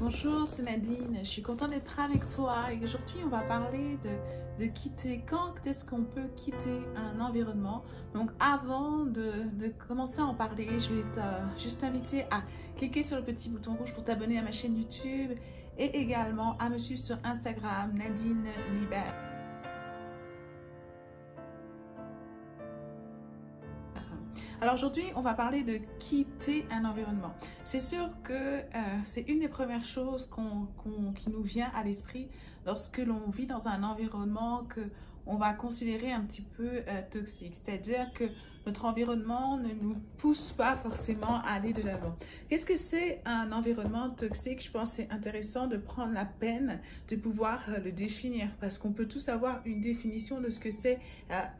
Bonjour, c'est Nadine. Je suis contente d'être avec toi et aujourd'hui on va parler de quitter. Quand est-ce qu'on peut quitter un environnement? Donc avant de commencer à en parler, je vais juste t'inviter à cliquer sur le petit bouton rouge pour t'abonner à ma chaîne YouTube et également à me suivre sur Instagram, Nadine Libert. Alors aujourd'hui, on va parler de quitter un environnement. C'est sûr que c'est une des premières choses qui nous vient à l'esprit lorsque l'on vit dans un environnement que on va considérer un petit peu toxique. C'est-à-dire que notre environnement ne nous pousse pas forcément à aller de l'avant. Qu'est-ce que c'est un environnement toxique? Je pense que c'est intéressant de prendre la peine de pouvoir le définir parce qu'on peut tous avoir une définition de ce que c'est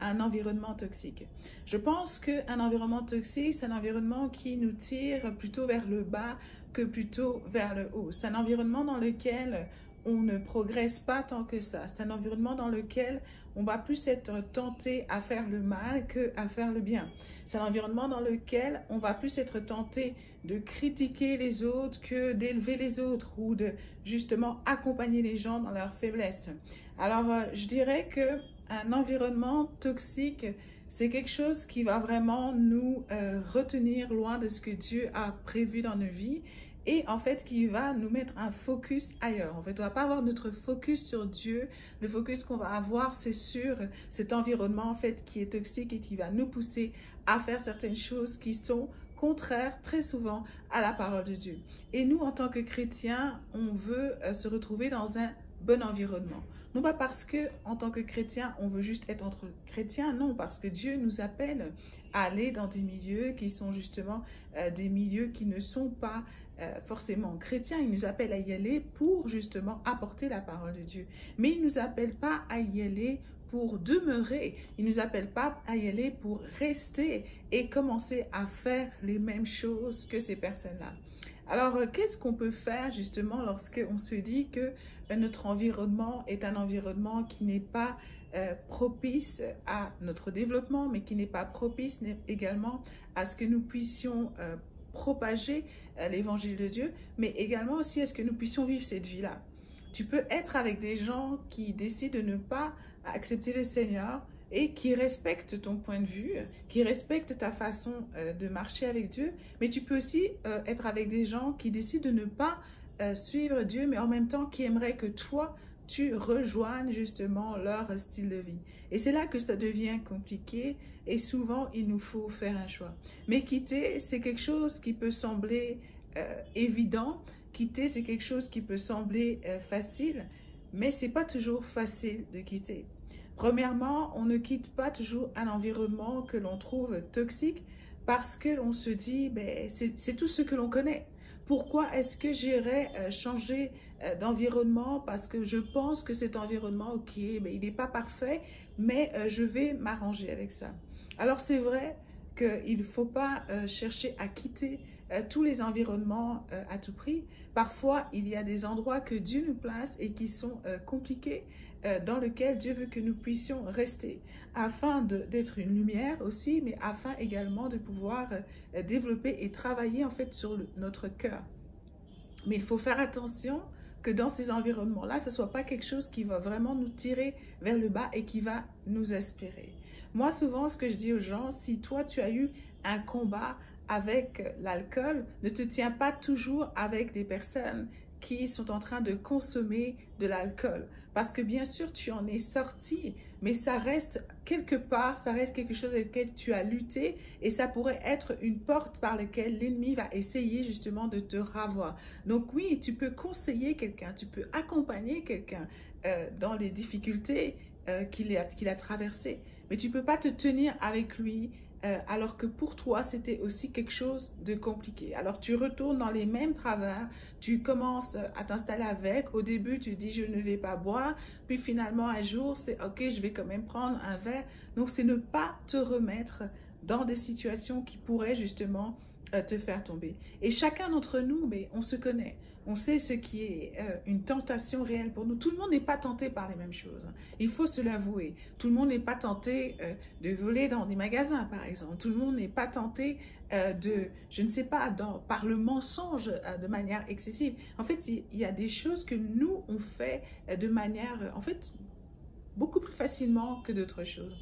un environnement toxique. Je pense qu'un environnement toxique, c'est un environnement qui nous tire plutôt vers le bas que plutôt vers le haut. C'est un environnement dans lequel on ne progresse pas tant que ça. C'est un environnement dans lequel on va plus être tenté à faire le mal qu'à faire le bien. C'est un environnement dans lequel on va plus être tenté de critiquer les autres que d'élever les autres ou de justement accompagner les gens dans leurs faiblesses. Alors, je dirais que un environnement toxique, c'est quelque chose qui va vraiment nous retenir loin de ce que Dieu a prévu dans nos vies et en fait qui va nous mettre un focus ailleurs. En fait, on va pas avoir notre focus sur Dieu. Le focus qu'on va avoir, c'est sur cet environnement en fait qui est toxique et qui va nous pousser à faire certaines choses qui sont contraires très souvent à la parole de Dieu. Et nous, en tant que chrétiens, on veut se retrouver dans un bon environnement. Non pas parce que, en tant que chrétien, on veut juste être entre chrétiens, non, parce que Dieu nous appelle à aller dans des milieux qui sont justement des milieux qui ne sont pas forcément chrétiens. Il nous appelle à y aller pour justement apporter la parole de Dieu. Mais il ne nous appelle pas à y aller pour demeurer. Il ne nous appelle pas à y aller pour rester et commencer à faire les mêmes choses que ces personnes-là. Alors, qu'est-ce qu'on peut faire justement lorsqu'on se dit que notre environnement est un environnement qui n'est pas propice à notre développement, mais qui n'est pas propice également à ce que nous puissions propager l'évangile de Dieu, mais également aussi à ce que nous puissions vivre cette vie-là. Tu peux être avec des gens qui décident de ne pas accepter le Seigneur et qui respectent ton point de vue, qui respectent ta façon de marcher avec Dieu, mais tu peux aussi être avec des gens qui décident de ne pas suivre Dieu, mais en même temps qui aimeraient que toi, tu rejoignes justement leur style de vie. Et c'est là que ça devient compliqué et souvent, il nous faut faire un choix. Mais quitter, c'est quelque chose qui peut sembler évident. Quitter, c'est quelque chose qui peut sembler facile, mais c'est pas toujours facile de quitter. Premièrement, on ne quitte pas toujours un environnement que l'on trouve toxique parce que l'on se dit, ben, c'est tout ce que l'on connaît. Pourquoi est-ce que j'irais changer d'environnement? Parce que je pense que cet environnement, ok, ben, il n'est pas parfait, mais je vais m'arranger avec ça. Alors c'est vrai qu'il ne faut pas chercher à quitter tous les environnements à tout prix. Parfois, il y a des endroits que Dieu nous place et qui sont compliqués, dans lesquels Dieu veut que nous puissions rester, afin d'être une lumière aussi, mais afin également de pouvoir développer et travailler en fait sur notre cœur. Mais il faut faire attention que dans ces environnements-là, ce ne soit pas quelque chose qui va vraiment nous tirer vers le bas et qui va nous aspirer. Moi, souvent, ce que je dis aux gens, si toi, tu as eu un combat avec l'alcool, ne te tiens pas toujours avec des personnes qui sont en train de consommer de l'alcool. Parce que bien sûr, tu en es sorti, mais ça reste quelque part, ça reste quelque chose avec lequel tu as lutté et ça pourrait être une porte par laquelle l'ennemi va essayer justement de te ravoir. Donc oui, tu peux conseiller quelqu'un, tu peux accompagner quelqu'un dans les difficultés qu'il a traversées, mais tu ne peux pas te tenir avec lui alors que pour toi, c'était aussi quelque chose de compliqué. Alors, tu retournes dans les mêmes travers, tu commences à t'installer avec. Au début, tu dis, je ne vais pas boire. Puis finalement, un jour, c'est OK, je vais quand même prendre un verre. Donc, c'est ne pas te remettre dans des situations qui pourraient justement te faire tomber. Et chacun d'entre nous, mais on se connaît. On sait ce qui est une tentation réelle pour nous. Tout le monde n'est pas tenté par les mêmes choses. Il faut se l'avouer. Tout le monde n'est pas tenté de voler dans des magasins, par exemple. Tout le monde n'est pas tenté je ne sais pas, par le mensonge de manière excessive. En fait, il y a des choses que nous, on fait de manière, en fait, beaucoup plus facilement que d'autres choses.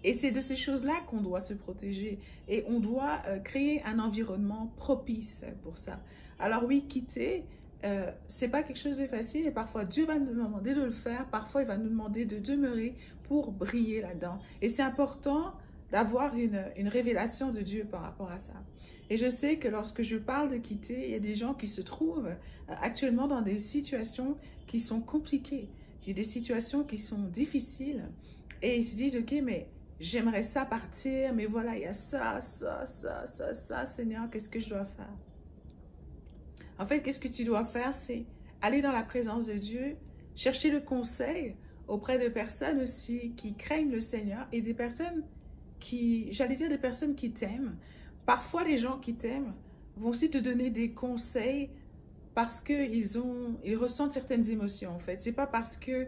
Et c'est de ces choses-là qu'on doit se protéger. Et on doit créer un environnement propice pour ça. Alors oui, quitter, c'est pas quelque chose de facile. Et parfois, Dieu va nous demander de le faire. Parfois, il va nous demander de demeurer pour briller là-dedans. Et c'est important d'avoir une révélation de Dieu par rapport à ça. Et je sais que lorsque je parle de quitter, il y a des gens qui se trouvent actuellement dans des situations qui sont compliquées. J'ai des situations qui sont difficiles. Et ils se disent, OK, mais j'aimerais ça partir, mais voilà, il y a ça, Seigneur, qu'est-ce que je dois faire? En fait, qu'est-ce que tu dois faire? C'est aller dans la présence de Dieu, chercher le conseil auprès de personnes aussi qui craignent le Seigneur et des personnes j'allais dire des personnes qui t'aiment. Parfois, les gens qui t'aiment vont aussi te donner des conseils parce qu'ils ressentent certaines émotions, en fait. C'est pas parce que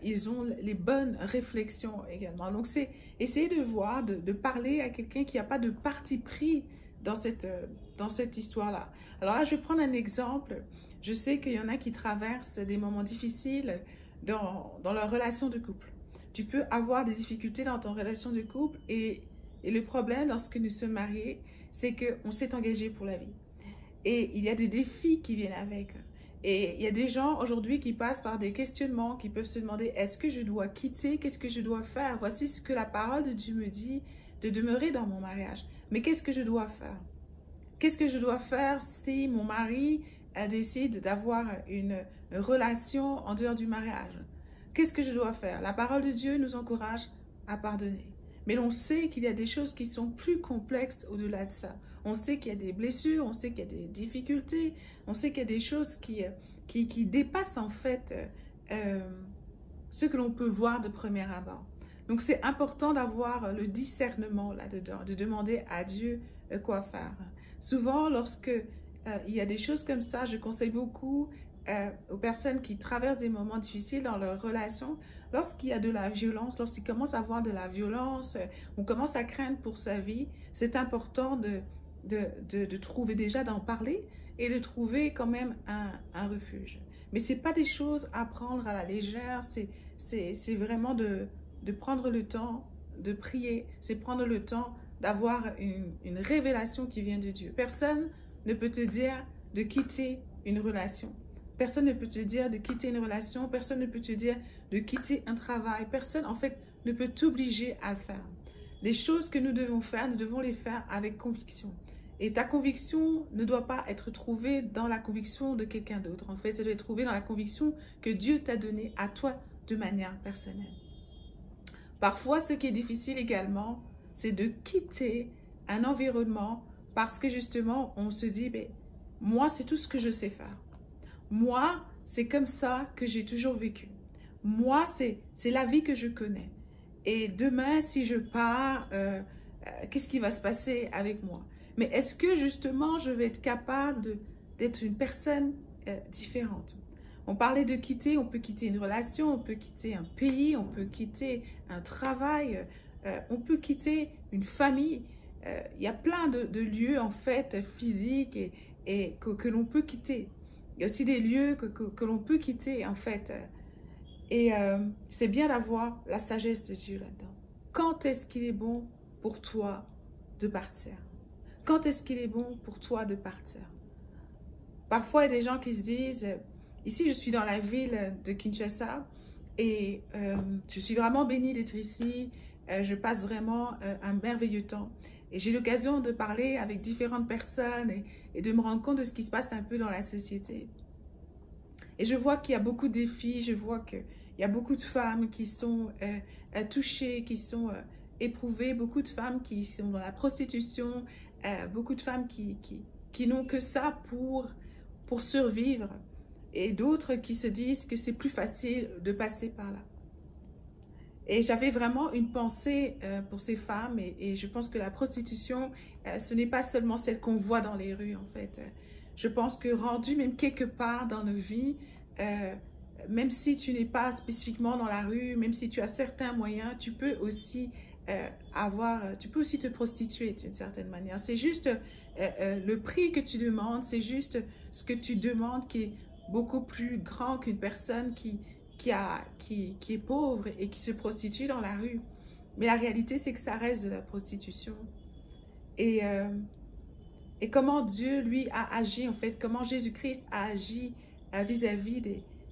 ils ont les bonnes réflexions également. Donc, c'est essayer de voir, de parler à quelqu'un qui n'a pas de parti pris dans cette histoire-là. Alors là, je vais prendre un exemple. Je sais qu'il y en a qui traversent des moments difficiles dans leur relation de couple. Tu peux avoir des difficultés dans ton relation de couple et le problème lorsque nous sommes mariés, c'est qu'on s'est engagé pour la vie. Et il y a des défis qui viennent avec. Et il y a des gens aujourd'hui qui passent par des questionnements, qui peuvent se demander, est-ce que je dois quitter? Qu'est-ce que je dois faire? Voici ce que la parole de Dieu me dit, de demeurer dans mon mariage. Mais qu'est-ce que je dois faire? Qu'est-ce que je dois faire si mon mari décide d'avoir une relation en dehors du mariage? Qu'est-ce que je dois faire? La parole de Dieu nous encourage à pardonner. Mais l'on sait qu'il y a des choses qui sont plus complexes au-delà de ça. On sait qu'il y a des blessures, on sait qu'il y a des difficultés, on sait qu'il y a des choses qui dépassent en fait ce que l'on peut voir de premier abord. Donc c'est important d'avoir le discernement là-dedans, de demander à Dieu quoi faire. Souvent, lorsque il y a des choses comme ça, je conseille beaucoup aux personnes qui traversent des moments difficiles dans leur relation, lorsqu'il y a de la violence, lorsqu'il commence à avoir de la violence, on commence à craindre pour sa vie, c'est important de trouver déjà, d'en parler et de trouver quand même un refuge. Mais ce n'est pas des choses à prendre à la légère, c'est vraiment de prendre le temps de prier, c'est prendre le temps d'avoir une révélation qui vient de Dieu. Personne ne peut te dire de quitter une relation. Personne ne peut te dire de quitter une relation. Personne ne peut te dire de quitter un travail. Personne, en fait, ne peut t'obliger à le faire. Les choses que nous devons faire, nous devons les faire avec conviction. Et ta conviction ne doit pas être trouvée dans la conviction de quelqu'un d'autre. En fait, ça doit être trouvé dans la conviction que Dieu t'a donnée à toi de manière personnelle. Parfois, ce qui est difficile également, c'est de quitter un environnement parce que justement, on se dit, ben, moi, c'est tout ce que je sais faire. Moi, c'est comme ça que j'ai toujours vécu. Moi, c'est la vie que je connais. Et demain, si je pars, qu'est-ce qui va se passer avec moi? Mais est-ce que justement, je vais être capable d'être une personne différente? On parlait de quitter, on peut quitter une relation, on peut quitter un pays, on peut quitter un travail, on peut quitter une famille. Il y a plein de lieux en fait physiques et que l'on peut quitter. Il y a aussi des lieux que l'on peut quitter en fait. Et c'est bien d'avoir la sagesse de Dieu là-dedans. Quand est-ce qu'il est bon pour toi de partir? Quand est-ce qu'il est bon pour toi de partir? Parfois, il y a des gens qui se disent, ici je suis dans la ville de Kinshasa et je suis vraiment bénie d'être ici. Je passe vraiment un merveilleux temps. Et j'ai l'occasion de parler avec différentes personnes et de me rendre compte de ce qui se passe un peu dans la société. Et je vois qu'il y a beaucoup de défis, je vois qu'il y a beaucoup de femmes qui sont touchées, qui sont éprouvées, beaucoup de femmes qui sont dans la prostitution, beaucoup de femmes qui n'ont que ça pour survivre et d'autres qui se disent que c'est plus facile de passer par là. Et j'avais vraiment une pensée pour ces femmes et je pense que la prostitution, ce n'est pas seulement celle qu'on voit dans les rues en fait. Je pense que rendu même quelque part dans nos vies, même si tu n'es pas spécifiquement dans la rue, même si tu as certains moyens, tu peux aussi tu peux aussi te prostituer d'une certaine manière. C'est juste le prix que tu demandes, c'est juste ce que tu demandes qui est beaucoup plus grand qu'une personne qui est pauvre et qui se prostitue dans la rue. Mais la réalité, c'est que ça reste de la prostitution. Et comment Dieu, lui, a agi, en fait, comment Jésus-Christ a agi vis-à-vis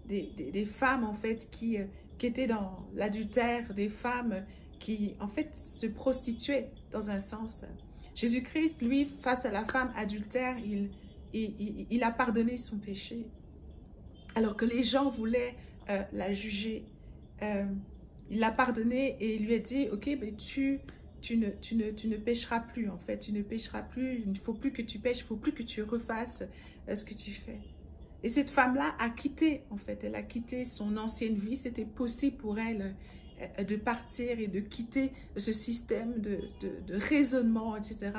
des femmes, en fait, qui étaient dans l'adultère, des femmes qui, en fait, se prostituaient dans un sens. Jésus-Christ, lui, face à la femme adultère, il a pardonné son péché. Alors que les gens voulaient la juger. Il l'a pardonné et il lui a dit, ok, mais tu ne pécheras plus, en fait. Tu ne pécheras plus, il ne faut plus que tu pêches, il ne faut plus que tu refasses ce que tu fais. Et cette femme-là a quitté, en fait. Elle a quitté son ancienne vie. C'était possible pour elle de partir et de quitter ce système de raisonnement, etc.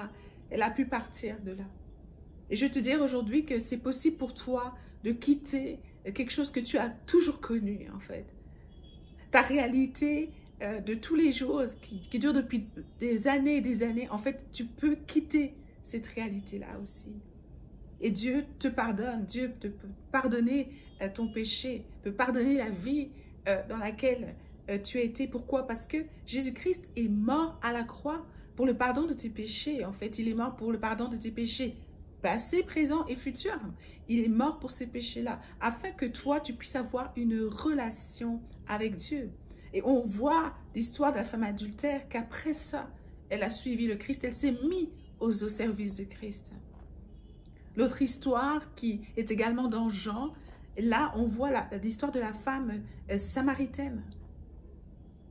Elle a pu partir de là. Et je veux te dire aujourd'hui que c'est possible pour toi de quitter quelque chose que tu as toujours connu, en fait. Ta réalité de tous les jours, qui dure depuis des années et des années, en fait, tu peux quitter cette réalité-là aussi. Et Dieu te pardonne, Dieu peut pardonner ton péché, peut pardonner la vie dans laquelle tu as été. Pourquoi? Parce que Jésus-Christ est mort à la croix pour le pardon de tes péchés. En fait, il est mort pour le pardon de tes péchés passé, présent et futur. Il est mort pour ces péchés-là, afin que toi, tu puisses avoir une relation avec Dieu. Et on voit l'histoire de la femme adultère qu'après ça, elle a suivi le Christ, elle s'est mise au service de Christ. L'autre histoire qui est également dans Jean, là, on voit l'histoire de la femme samaritaine.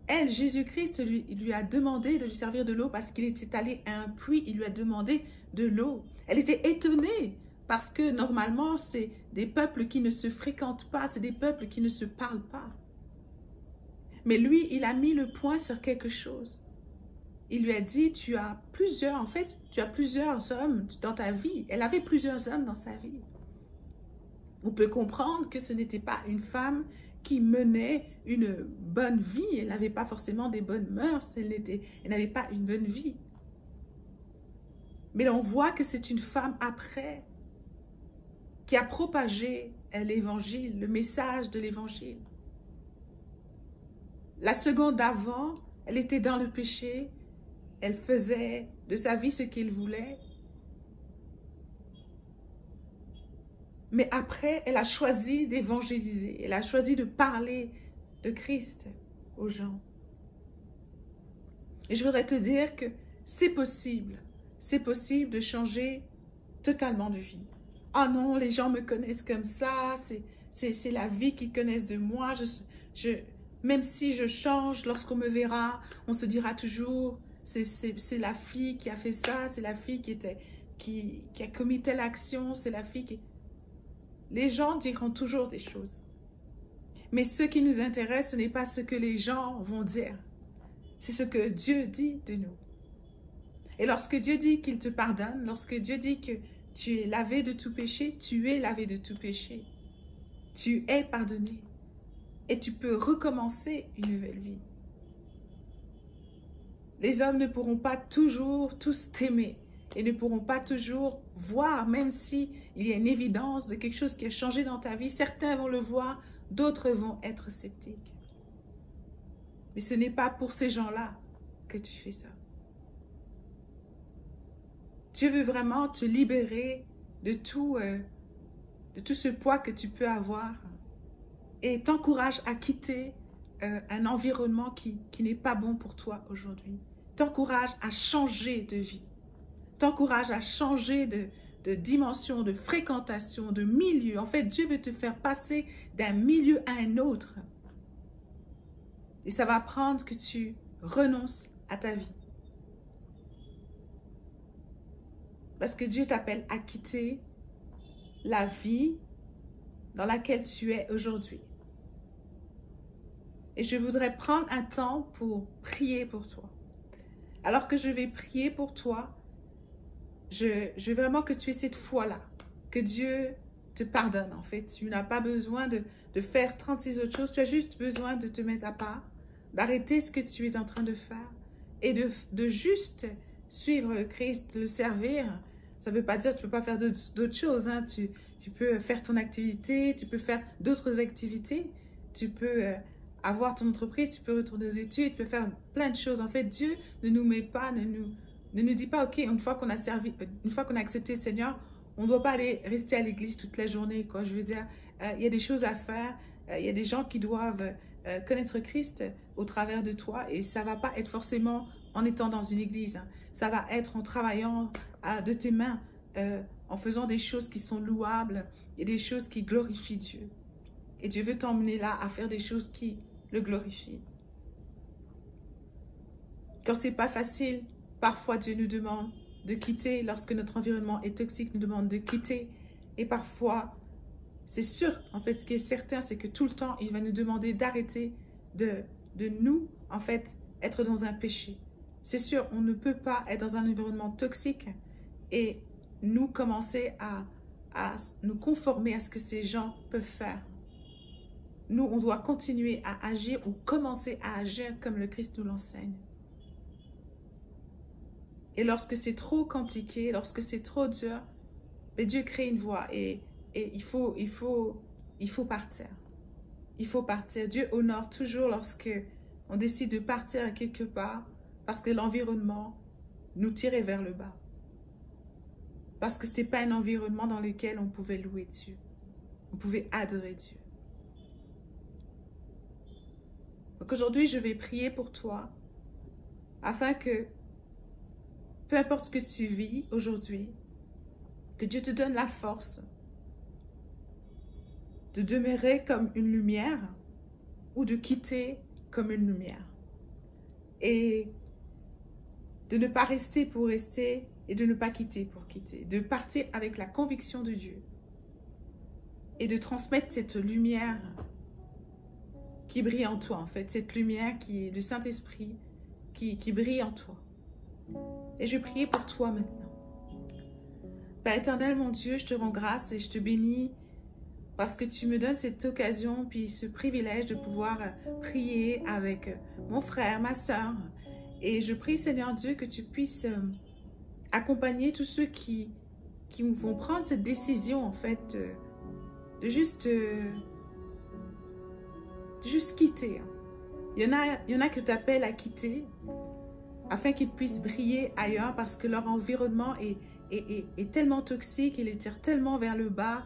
Elle, Jésus-Christ lui a demandé de lui servir de l'eau parce qu'il était allé à un puits, il lui a demandé de l'eau. Elle était étonnée parce que normalement, c'est des peuples qui ne se fréquentent pas, c'est des peuples qui ne se parlent pas. Mais lui, il a mis le point sur quelque chose. Il lui a dit, tu as plusieurs hommes dans ta vie. Elle avait plusieurs hommes dans sa vie. On peut comprendre que ce n'était pas une femme qui menait une bonne vie. Elle n'avait pas forcément des bonnes mœurs. Elle n'avait pas une bonne vie. Mais on voit que c'est une femme après qui a propagé l'évangile, le message de l'évangile. La seconde d'avant, elle était dans le péché. Elle faisait de sa vie ce qu'elle voulait. Mais après, elle a choisi d'évangéliser. Elle a choisi de parler de Christ aux gens. Et je voudrais te dire que c'est possible. C'est possible de changer totalement de vie. Ah non, les gens me connaissent comme ça. C'est la vie qu'ils connaissent de moi. Même si je change, lorsqu'on me verra, on se dira toujours... C'est la fille qui a fait ça, c'est la fille qui a commis telle action, c'est la fille qui... Les gens diront toujours des choses. Mais ce qui nous intéresse, ce n'est pas ce que les gens vont dire. C'est ce que Dieu dit de nous. Et lorsque Dieu dit qu'il te pardonne, lorsque Dieu dit que tu es lavé de tout péché, tu es lavé de tout péché. Tu es pardonné. Et tu peux recommencer une nouvelle vie. Les hommes ne pourront pas toujours tous t'aimer et ne pourront pas toujours voir, même s'il y a une évidence de quelque chose qui a changé dans ta vie. Certains vont le voir, d'autres vont être sceptiques. Mais ce n'est pas pour ces gens-là que tu fais ça. Dieu veut vraiment te libérer de tout ce poids que tu peux avoir et t'encourage à quitter un environnement qui n'est pas bon pour toi aujourd'hui. T'encourage à changer de vie, t'encourage à changer de dimension, de fréquentation, de milieu. En fait, Dieu veut te faire passer d'un milieu à un autre. Et ça va prendre que tu renonces à ta vie. Parce que Dieu t'appelle à quitter la vie dans laquelle tu es aujourd'hui. Et je voudrais prendre un temps pour prier pour toi. Alors que je vais prier pour toi, je veux vraiment que tu aies cette foi-là, que Dieu te pardonne en fait. Tu n'as pas besoin de faire 36 autres choses, tu as juste besoin de te mettre à part, d'arrêter ce que tu es en train de faire et de juste suivre le Christ, le servir. Ça ne veut pas dire que tu ne peux pas faire d'autres choses. Hein. Tu peux faire ton activité, tu peux faire d'autres activités, tu peux avoir ton entreprise, tu peux retourner aux études, tu peux faire plein de choses. En fait, Dieu ne nous met pas, ne nous dit pas, ok, une fois qu'on a servi, une fois qu'on a accepté le Seigneur, on ne doit pas aller rester à l'église toute la journée, quoi. Je veux dire, il y a des choses à faire, il y a des gens qui doivent connaître Christ au travers de toi et ça ne va pas être forcément en étant dans une église. Hein. Ça va être en travaillant de tes mains, en faisant des choses qui sont louables et des choses qui glorifient Dieu. Et Dieu veut t'emmener là à faire des choses qui le glorifient. Quand ce n'est pas facile, parfois Dieu nous demande de quitter. Lorsque notre environnement est toxique, nous demande de quitter. Et parfois, c'est sûr, en fait, ce qui est certain, c'est que tout le temps, il va nous demander d'arrêter de nous, en fait, être dans un péché. C'est sûr, on ne peut pas être dans un environnement toxique et nous commencer à nous conformer à ce que ces gens peuvent faire. Nous, on doit continuer à agir ou commencer à agir comme le Christ nous l'enseigne. Et lorsque c'est trop compliqué, lorsque c'est trop dur, mais Dieu crée une voie et il faut partir. Il faut partir. Dieu honore toujours lorsque on décide de partir à quelque part parce que l'environnement nous tirait vers le bas. Parce que ce n'était pas un environnement dans lequel on pouvait louer Dieu. On pouvait adorer Dieu. Donc aujourd'hui, je vais prier pour toi afin que, peu importe ce que tu vis aujourd'hui, que Dieu te donne la force de demeurer comme une lumière ou de quitter comme une lumière. Et de ne pas rester pour rester et de ne pas quitter pour quitter. De partir avec la conviction de Dieu et de transmettre cette lumière qui brille en toi, en fait. Cette lumière qui est le Saint-Esprit qui brille en toi. Et je prie pour toi maintenant. Père éternel, mon Dieu, je te rends grâce et je te bénis parce que tu me donnes cette occasion puis ce privilège de pouvoir prier avec mon frère, ma soeur. Et je prie, Seigneur Dieu, que tu puisses accompagner tous ceux qui vont prendre cette décision, en fait, de juste quitter. Il y en a que tu appelles à quitter afin qu'ils puissent briller ailleurs parce que leur environnement est tellement toxique, il les tire tellement vers le bas.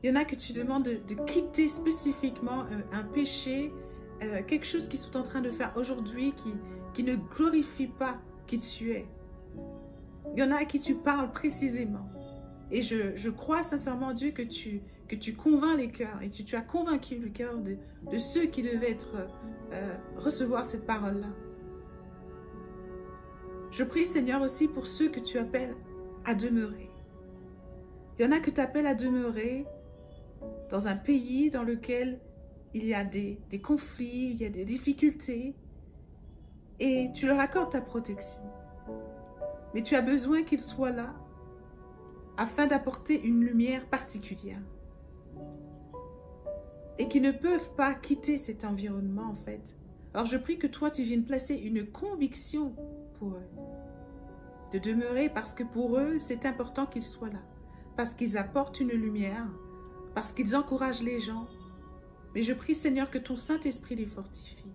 Il y en a que tu demandes de quitter spécifiquement un péché, quelque chose qu'ils sont en train de faire aujourd'hui qui ne glorifie pas qui tu es. Il y en a à qui tu parles précisément. Et je crois sincèrement, Dieu, que tu convaincs les cœurs et tu as convaincu le cœur de ceux qui devaient recevoir cette parole-là. Je prie, Seigneur, aussi pour ceux que tu appelles à demeurer. Il y en a que tu appelles à demeurer dans un pays dans lequel il y a des conflits, il y a des difficultés, et tu leur accordes ta protection. Mais tu as besoin qu'ils soient là afin d'apporter une lumière particulière. Et qu'ils ne peuvent pas quitter cet environnement, en fait. Alors je prie que toi, tu viennes placer une conviction pour eux. De demeurer parce que pour eux, c'est important qu'ils soient là. Parce qu'ils apportent une lumière, parce qu'ils encouragent les gens. Mais je prie, Seigneur, que ton Saint-Esprit les fortifie.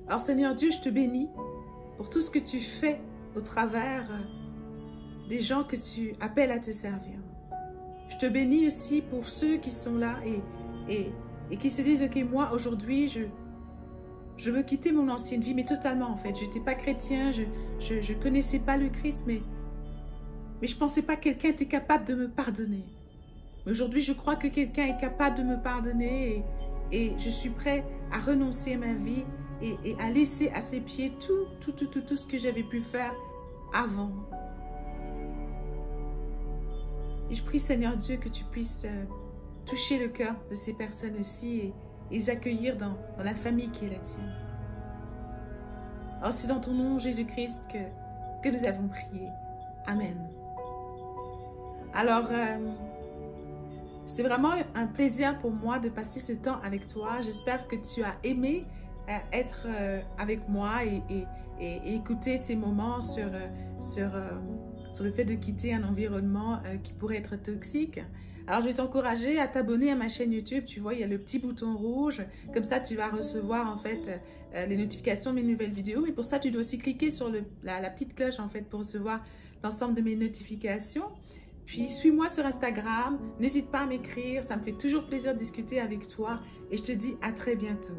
Alors, Seigneur Dieu, je te bénis pour tout ce que tu fais au travers des gens que tu appelles à te servir. Je te bénis aussi pour ceux qui sont là et qui se disent, ok, moi, aujourd'hui, je veux quitter mon ancienne vie, mais totalement, en fait. Je n'étais pas chrétien, je ne connaissais pas le Christ, mais je ne pensais pas que quelqu'un était capable de me pardonner. Mais aujourd'hui, je crois que quelqu'un est capable de me pardonner et je suis prêt à renoncer à ma vie et à laisser à ses pieds tout ce que j'avais pu faire avant. Et je prie, Seigneur Dieu, que tu puisses toucher le cœur de ces personnes aussi et les accueillir dans la famille qui est la tienne. Alors c'est dans ton nom, Jésus-Christ, que nous avons prié. Amen. Alors, c'était vraiment un plaisir pour moi de passer ce temps avec toi. J'espère que tu as aimé être avec moi et écouter ces moments sur le fait de quitter un environnement qui pourrait être toxique. Alors, je vais t'encourager à t'abonner à ma chaîne YouTube. Tu vois, il y a le petit bouton rouge. Comme ça, tu vas recevoir en fait les notifications de mes nouvelles vidéos. Mais pour ça, tu dois aussi cliquer sur la petite cloche en fait pour recevoir l'ensemble de mes notifications. Puis, suis-moi sur Instagram. N'hésite pas à m'écrire. Ça me fait toujours plaisir de discuter avec toi. Et je te dis à très bientôt.